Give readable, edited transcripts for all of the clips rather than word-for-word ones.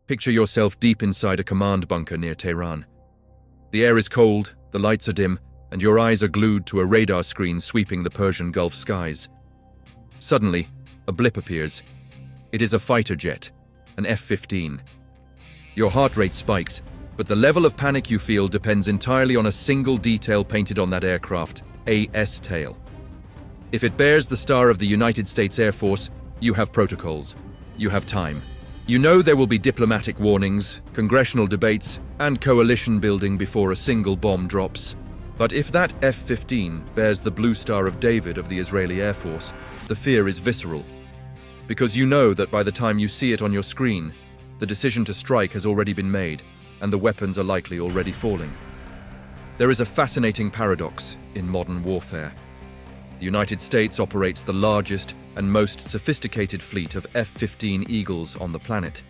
Picture yourself deep inside a command bunker near Tehran. The air is cold, the lights are dim, and your eyes are glued to a radar screen sweeping the Persian Gulf skies. Suddenly, a blip appears. It is a fighter jet, an F-15. Your heart rate spikes, but the level of panic you feel depends entirely on a single detail painted on that aircraft, a S-tail. If it bears the star of the United States Air Force, you have protocols. You have time. You know there will be diplomatic warnings, congressional debates, and coalition building before a single bomb drops. But if that F-15 bears the blue Star of David of the Israeli Air Force, the fear is visceral. Because you know that by the time you see it on your screen, the decision to strike has already been made, and the weapons are likely already falling. There is a fascinating paradox in modern warfare. The United States operates the largest and most sophisticated fleet of F-15 Eagles on the planet.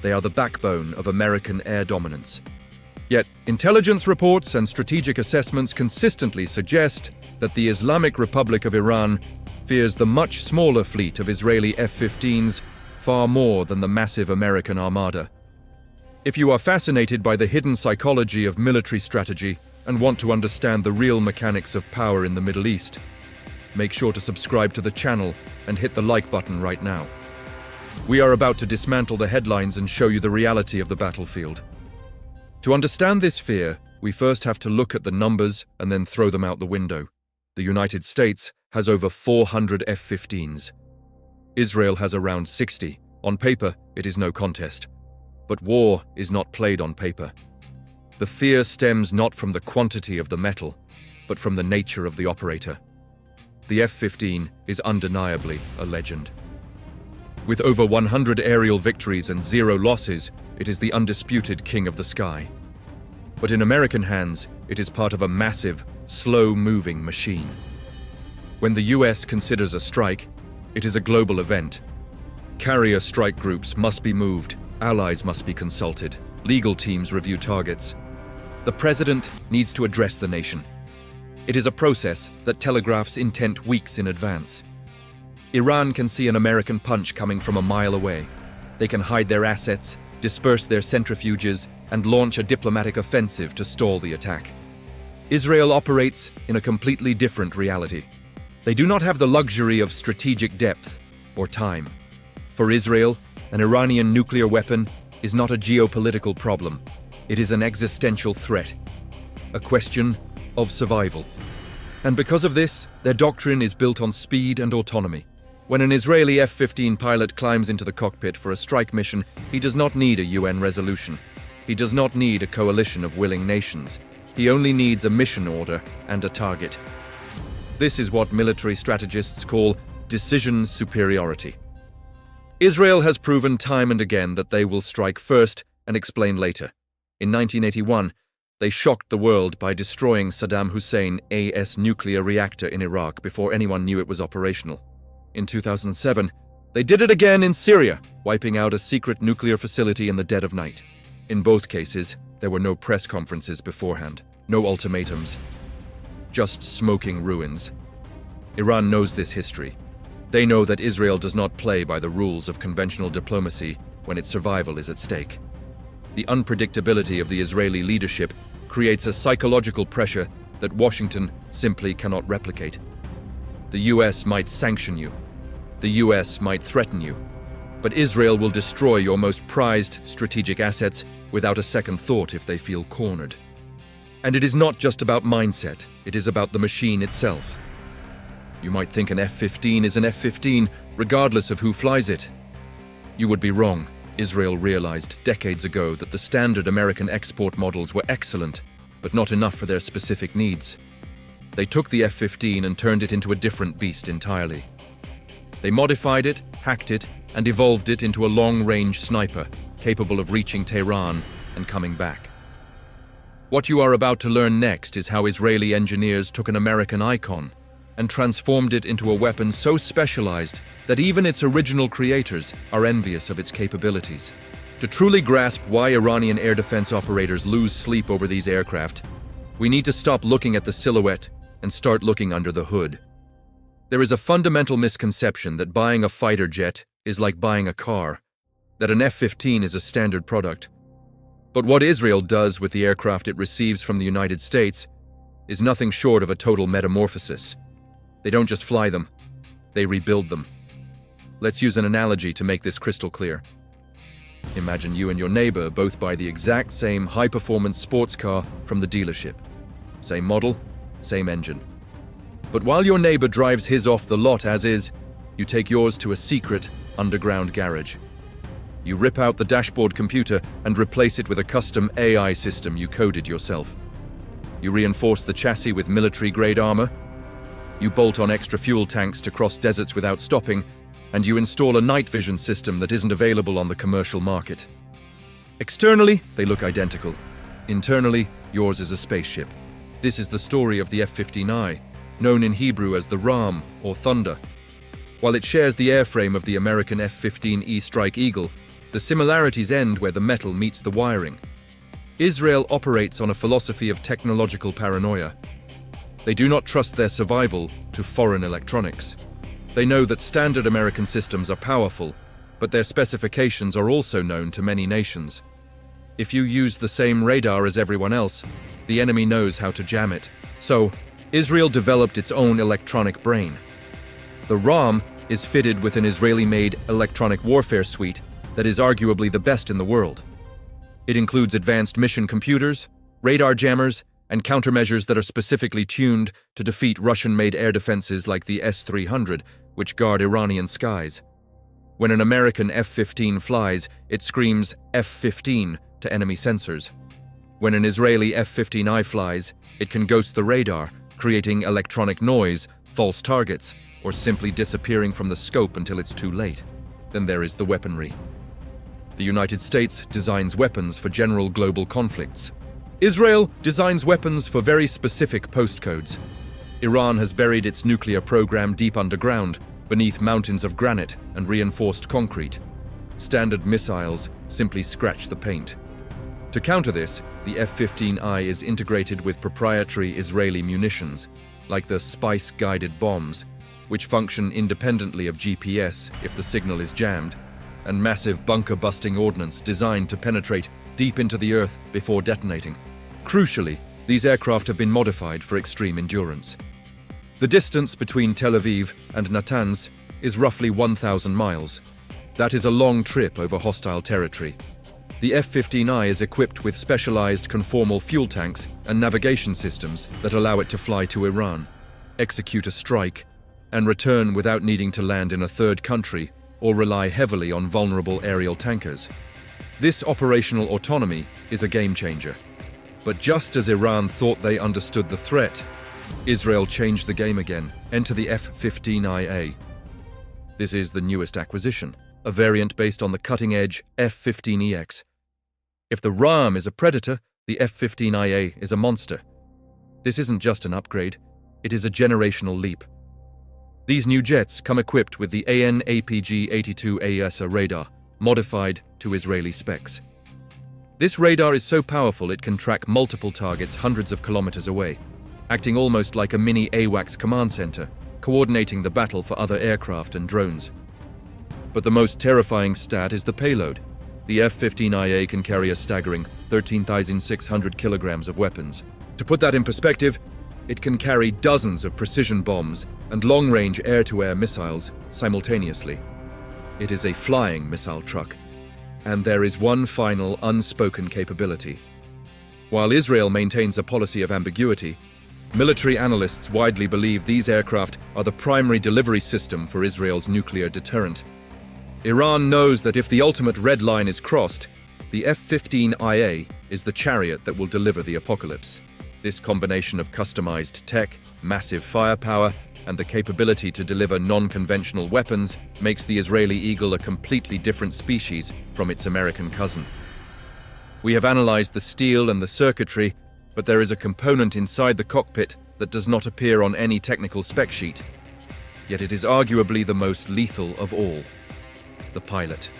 They are the backbone of American air dominance. Yet, intelligence reports and strategic assessments consistently suggest that the Islamic Republic of Iran fears the much smaller fleet of Israeli F-15s far more than the massive American armada. If you are fascinated by the hidden psychology of military strategy and want to understand the real mechanics of power in the Middle East, make sure to subscribe to the channel and hit the like button right now. We are about to dismantle the headlines and show you the reality of the battlefield. To understand this fear, we first have to look at the numbers and then throw them out the window. The United States has over 400 F-15s. Israel has around 60. On paper, it is no contest. But war is not played on paper. The fear stems not from the quantity of the metal, but from the nature of the operator. The F-15 is undeniably a legend. With over 100 aerial victories and 0 losses, it is the undisputed king of the sky. But in American hands, it is part of a massive, slow-moving machine. When the US considers a strike, it is a global event. Carrier strike groups must be moved, allies must be consulted, legal teams review targets. The president needs to address the nation. It is a process that telegraphs intent weeks in advance. Iran can see an American punch coming from a mile away. They can hide their assets, disperse their centrifuges, and launch a diplomatic offensive to stall the attack. Israel operates in a completely different reality. They do not have the luxury of strategic depth or time. For Israel, an Iranian nuclear weapon is not a geopolitical problem. It is an existential threat, a question of survival. And because of this, their doctrine is built on speed and autonomy. When an Israeli F-15 pilot climbs into the cockpit for a strike mission, he does not need a UN resolution. He does not need a coalition of willing nations. He only needs a mission order and a target. This is what military strategists call decision superiority. Israel has proven time and again that they will strike first and explain later. In 1981, they shocked the world by destroying Saddam Hussein's nuclear reactor in Iraq before anyone knew it was operational. In 2007, they did it again in Syria, wiping out a secret nuclear facility in the dead of night. In both cases, there were no press conferences beforehand, no ultimatums, just smoking ruins. Iran knows this history. They know that Israel does not play by the rules of conventional diplomacy when its survival is at stake. The unpredictability of the Israeli leadership creates a psychological pressure that Washington simply cannot replicate. The US might sanction you. The US might threaten you. But Israel will destroy your most prized strategic assets without a second thought if they feel cornered. And it is not just about mindset, it is about the machine itself. You might think an F-15 is an F-15, regardless of who flies it. You would be wrong. Israel realized decades ago that the standard American export models were excellent, but not enough for their specific needs. They took the F-15 and turned it into a different beast entirely. They modified it, hacked it, and evolved it into a long-range sniper, capable of reaching Tehran and coming back. What you are about to learn next is how Israeli engineers took an American icon and transformed it into a weapon so specialized that even its original creators are envious of its capabilities. To truly grasp why Iranian air defense operators lose sleep over these aircraft, we need to stop looking at the silhouette and start looking under the hood. There is a fundamental misconception that buying a fighter jet is like buying a car. that an F-15 is a standard product. But what Israel does with the aircraft it receives from the United States is nothing short of a total metamorphosis. They don't just fly them, they rebuild them. Let's use an analogy to make this crystal clear. Imagine you and your neighbor both buy the exact same high-performance sports car from the dealership. Same model, same engine. But while your neighbor drives his off the lot as is, you take yours to a secret, underground garage. You rip out the dashboard computer and replace it with a custom AI system you coded yourself. You reinforce the chassis with military-grade armor. You bolt on extra fuel tanks to cross deserts without stopping, and you install a night vision system that isn't available on the commercial market. Externally, they look identical. Internally, yours is a spaceship. This is the story of the F-15I, known in Hebrew as the Ram, or Thunder. While it shares the airframe of the American F-15E Strike Eagle, the similarities end where the metal meets the wiring. Israel operates on a philosophy of technological paranoia. They do not trust their survival to foreign electronics. They know that standard American systems are powerful, but their specifications are also known to many nations. If you use the same radar as everyone else, the enemy knows how to jam it. So, Israel developed its own electronic brain. The Ram is fitted with an Israeli-made electronic warfare suite that is arguably the best in the world. It includes advanced mission computers, radar jammers, and countermeasures that are specifically tuned to defeat Russian-made air defenses like the S-300, which guard Iranian skies. When an American F-15 flies, it screams F-15 to enemy sensors. When an Israeli F-15I flies, it can ghost the radar, creating electronic noise, false targets, or simply disappearing from the scope until it's too late. Then there is the weaponry. The United States designs weapons for general global conflicts. Israel designs weapons for very specific postcodes. Iran has buried its nuclear program deep underground, beneath mountains of granite and reinforced concrete. Standard missiles simply scratch the paint. To counter this, the F-15I is integrated with proprietary Israeli munitions, like the spice-guided bombs, which function independently of GPS if the signal is jammed, and massive bunker-busting ordnance designed to penetrate deep into the earth before detonating. Crucially, these aircraft have been modified for extreme endurance. The distance between Tel Aviv and Natanz is roughly 1,000 miles. That is a long trip over hostile territory. The F-15I is equipped with specialized conformal fuel tanks and navigation systems that allow it to fly to Iran, execute a strike, and return without needing to land in a third country or rely heavily on vulnerable aerial tankers. This operational autonomy is a game-changer. But just as Iran thought they understood the threat, Israel changed the game again. Enter the F-15IA. This is the newest acquisition, a variant based on the cutting-edge F-15EX. If the Ram is a predator, the F-15IA is a monster. This isn't just an upgrade, it is a generational leap. These new jets come equipped with the AN/APG-82 AESA radar, modified to Israeli specs. This radar is so powerful it can track multiple targets hundreds of kilometers away, acting almost like a mini AWACS command center, coordinating the battle for other aircraft and drones. But the most terrifying stat is the payload. The F-15IA can carry a staggering 13,600 kilograms of weapons. To put that in perspective, it can carry dozens of precision bombs and long-range air-to-air missiles simultaneously. It is a flying missile truck. And there is one final unspoken capability. While Israel maintains a policy of ambiguity, military analysts widely believe these aircraft are the primary delivery system for Israel's nuclear deterrent. Iran knows that if the ultimate red line is crossed, the F-15IA is the chariot that will deliver the apocalypse. This combination of customized tech, massive firepower, and the capability to deliver non-conventional weapons makes the Israeli Eagle a completely different species from its American cousin. We have analyzed the steel and the circuitry, but there is a component inside the cockpit that does not appear on any technical spec sheet. Yet it is arguably the most lethal of all: the pilot.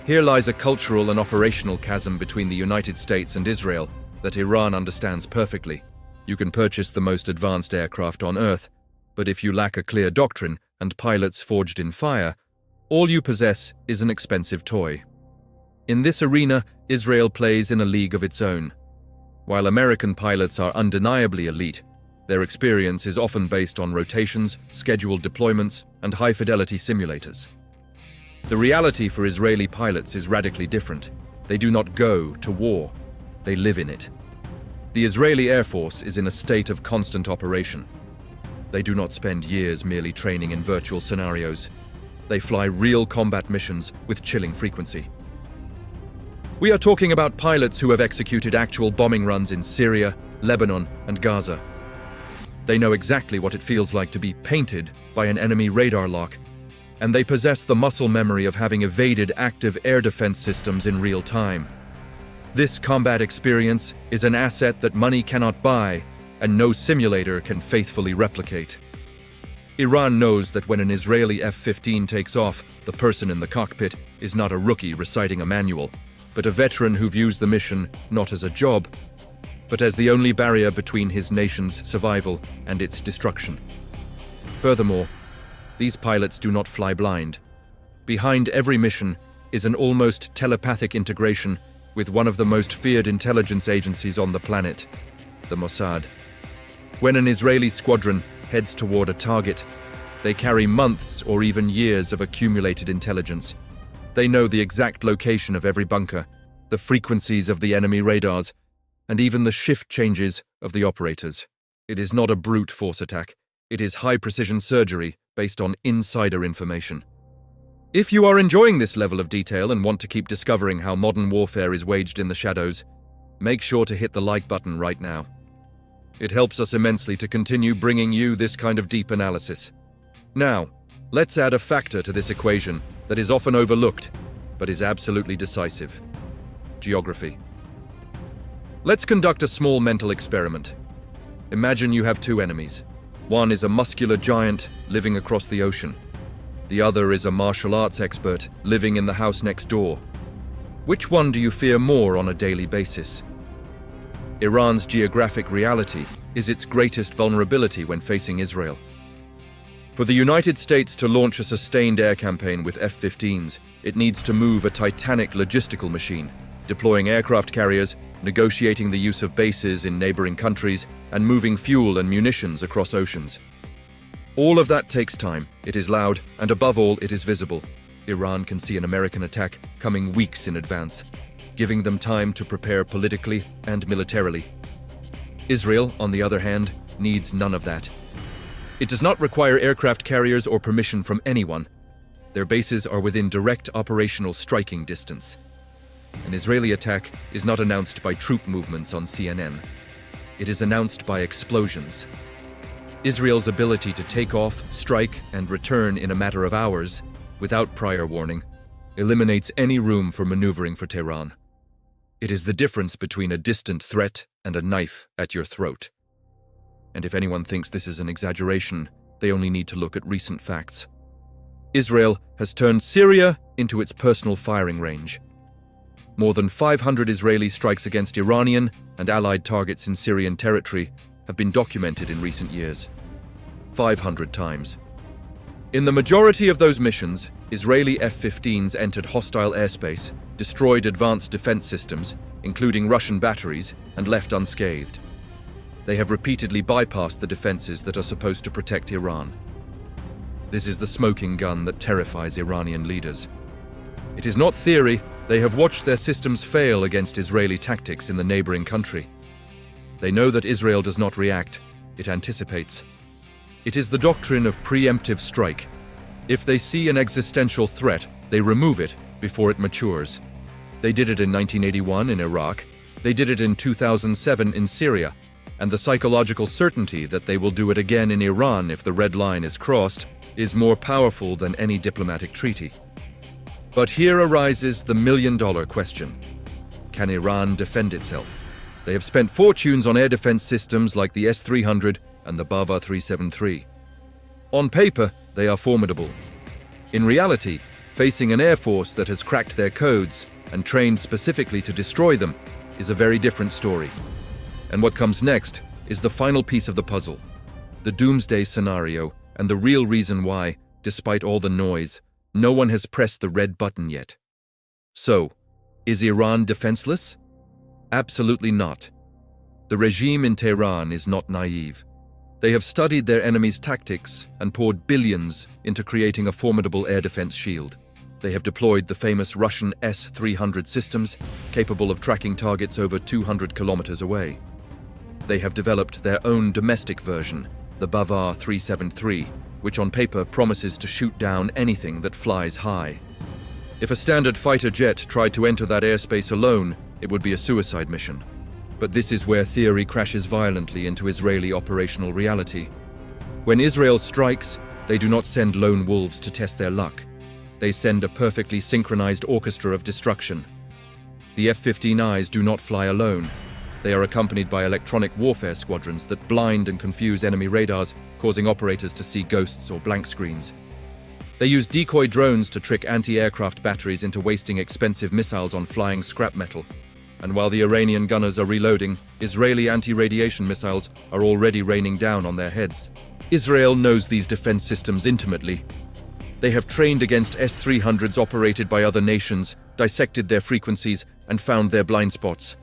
Here lies a cultural and operational chasm between the United States and Israel that Iran understands perfectly. You can purchase the most advanced aircraft on Earth, but if you lack a clear doctrine and pilots forged in fire, All you possess is an expensive toy. In this arena, Israel plays in a league of its own. While American pilots are undeniably elite, their experience is often based on rotations, scheduled deployments, and high-fidelity simulators. The reality for Israeli pilots is radically different. They do not go to war, they live in it. The Israeli Air Force is in a state of constant operation. They do not spend years merely training in virtual scenarios. They fly real combat missions with chilling frequency. We are talking about pilots who have executed actual bombing runs in Syria, Lebanon, and Gaza. They know exactly what it feels like to be painted by an enemy radar lock, and they possess the muscle memory of having evaded active air defense systems in real time. This combat experience is an asset that money cannot buy, and no simulator can faithfully replicate. Iran knows that when an Israeli F-15 takes off, the person in the cockpit is not a rookie reciting a manual, but a veteran who views the mission not as a job, but as the only barrier between his nation's survival and its destruction. Furthermore, these pilots do not fly blind. Behind every mission is an almost telepathic integration with one of the most feared intelligence agencies on the planet, the Mossad. When an Israeli squadron heads toward a target, they carry months or even years of accumulated intelligence. They know the exact location of every bunker, the frequencies of the enemy radars, and even the shift changes of the operators. It is not a brute force attack. It is high-precision surgery based on insider information. If you are enjoying this level of detail and want to keep discovering how modern warfare is waged in the shadows, make sure to hit the like button right now. It helps us immensely to continue bringing you this kind of deep analysis. Now, let's add a factor to this equation that is often overlooked, but is absolutely decisive: geography. Let's conduct a small mental experiment. Imagine you have two enemies. One is a muscular giant living across the ocean. The other is a martial arts expert living in the house next door. Which one do you fear more on a daily basis? Iran's geographic reality is its greatest vulnerability when facing Israel. For the United States to launch a sustained air campaign with F-15s, it needs to move a titanic logistical machine, deploying aircraft carriers, negotiating the use of bases in neighboring countries, and moving fuel and munitions across oceans. All of that takes time, it is loud, and above all, it is visible. Iran can see an American attack coming weeks in advance, giving them time to prepare politically and militarily. Israel, on the other hand, needs none of that. It does not require aircraft carriers or permission from anyone. Their bases are within direct operational striking distance. An Israeli attack is not announced by troop movements on CNN. It is announced by explosions. Israel's ability to take off, strike, and return in a matter of hours, without prior warning, eliminates any room for maneuvering for Tehran. It is the difference between a distant threat and a knife at your throat. And if anyone thinks this is an exaggeration, they only need to look at recent facts. Israel has turned Syria into its personal firing range. More than 500 Israeli strikes against Iranian and allied targets in Syrian territory have been documented in recent years. 500 times. In the majority of those missions, Israeli F-15s entered hostile airspace, destroyed advanced defense systems, including Russian batteries, and left unscathed. They have repeatedly bypassed the defenses that are supposed to protect Iran. This is the smoking gun that terrifies Iranian leaders. It is not theory, they have watched their systems fail against Israeli tactics in the neighboring country. They know that Israel does not react, it anticipates. It is the doctrine of preemptive strike. If they see an existential threat, they remove it before it matures. They did it in 1981 in Iraq, they did it in 2007 in Syria, and the psychological certainty that they will do it again in Iran if the red line is crossed is more powerful than any diplomatic treaty. But here arises the million-dollar question. Can Iran defend itself? They have spent fortunes on air defense systems like the S-300 and the Bava 373. On paper, they are formidable. In reality, facing an air force that has cracked their codes and trained specifically to destroy them is a very different story. And what comes next is the final piece of the puzzle, the doomsday scenario and the real reason why, despite all the noise, no one has pressed the red button yet. So, is Iran defenseless? Absolutely not. The regime in Tehran is not naive. They have studied their enemy's tactics and poured billions into creating a formidable air defense shield. They have deployed the famous Russian S-300 systems, capable of tracking targets over 200 kilometers away. They have developed their own domestic version, the Bavar 373, which on paper promises to shoot down anything that flies high. If a standard fighter jet tried to enter that airspace alone, it would be a suicide mission. But this is where theory crashes violently into Israeli operational reality. When Israel strikes, they do not send lone wolves to test their luck. They send a perfectly synchronized orchestra of destruction. The F-15Is do not fly alone. They are accompanied by electronic warfare squadrons that blind and confuse enemy radars, causing operators to see ghosts or blank screens. They use decoy drones to trick anti-aircraft batteries into wasting expensive missiles on flying scrap metal. And while the Iranian gunners are reloading, Israeli anti-radiation missiles are already raining down on their heads. Israel knows these defense systems intimately. They have trained against S-300s operated by other nations, dissected their frequencies, and found their blind spots.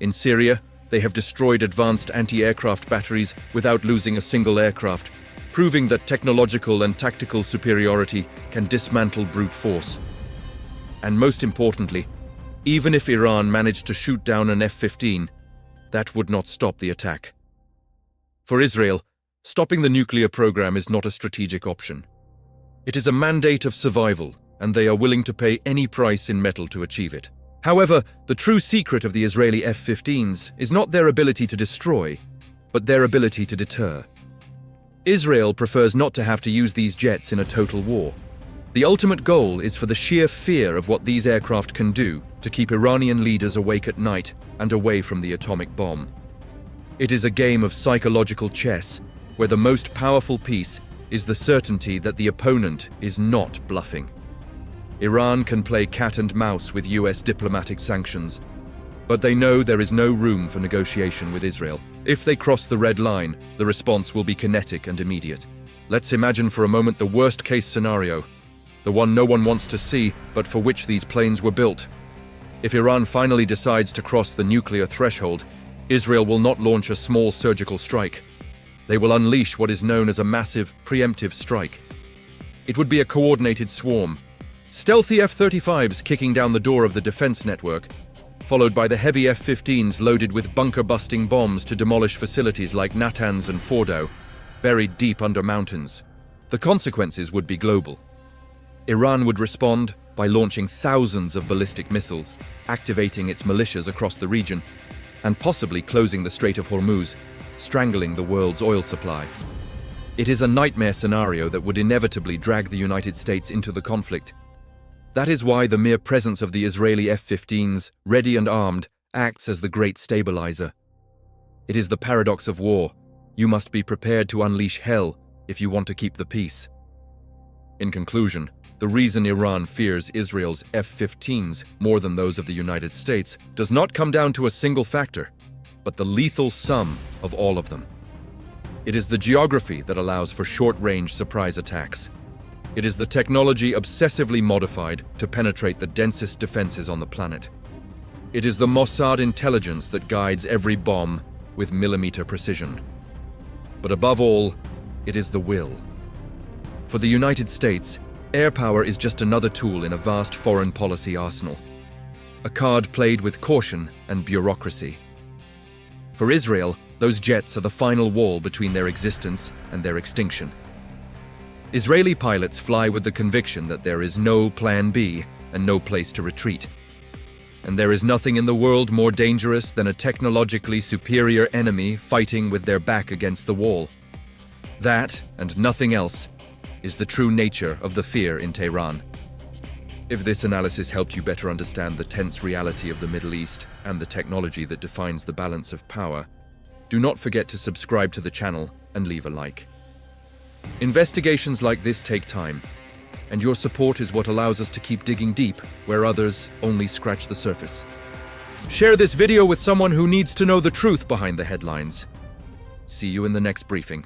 In Syria, they have destroyed advanced anti-aircraft batteries without losing a single aircraft, proving that technological and tactical superiority can dismantle brute force. And most importantly, even if Iran managed to shoot down an F-15, that would not stop the attack. For Israel, stopping the nuclear program is not a strategic option. It is a mandate of survival, and they are willing to pay any price in metal to achieve it. However, the true secret of the Israeli F-15s is not their ability to destroy, but their ability to deter. Israel prefers not to have to use these jets in a total war. The ultimate goal is for the sheer fear of what these aircraft can do to keep Iranian leaders awake at night and away from the atomic bomb. It is a game of psychological chess, where the most powerful piece is the certainty that the opponent is not bluffing. Iran can play cat and mouse with US diplomatic sanctions, but they know there is no room for negotiation with Israel. If they cross the red line, the response will be kinetic and immediate. Let's imagine for a moment the worst-case scenario, the one no one wants to see, but for which these planes were built. If Iran finally decides to cross the nuclear threshold, Israel will not launch a small surgical strike. They will unleash what is known as a massive, preemptive strike. It would be a coordinated swarm, stealthy F-35s kicking down the door of the defense network, followed by the heavy F-15s loaded with bunker-busting bombs to demolish facilities like Natanz and Fordo, buried deep under mountains. The consequences would be global. Iran would respond by launching thousands of ballistic missiles, activating its militias across the region, and possibly closing the Strait of Hormuz, strangling the world's oil supply. It is a nightmare scenario that would inevitably drag the United States into the conflict. That is why the mere presence of the Israeli F-15s, ready and armed, acts as the great stabilizer. It is the paradox of war. You must be prepared to unleash hell if you want to keep the peace. In conclusion, the reason Iran fears Israel's F-15s more than those of the United States does not come down to a single factor, but the lethal sum of all of them. It is the geography that allows for short-range surprise attacks. It is the technology obsessively modified to penetrate the densest defenses on the planet. It is the Mossad intelligence that guides every bomb with millimeter precision. But above all, it is the will. For the United States, air power is just another tool in a vast foreign policy arsenal, a card played with caution and bureaucracy. For Israel, those jets are the final wall between their existence and their extinction. Israeli pilots fly with the conviction that there is no plan B and no place to retreat. And there is nothing in the world more dangerous than a technologically superior enemy fighting with their back against the wall. That, and nothing else, is the true nature of the fear in Tehran. If this analysis helped you better understand the tense reality of the Middle East and the technology that defines the balance of power, do not forget to subscribe to the channel and leave a like. Investigations like this take time, and your support is what allows us to keep digging deep where others only scratch the surface. Share this video with someone who needs to know the truth behind the headlines. See you in the next briefing.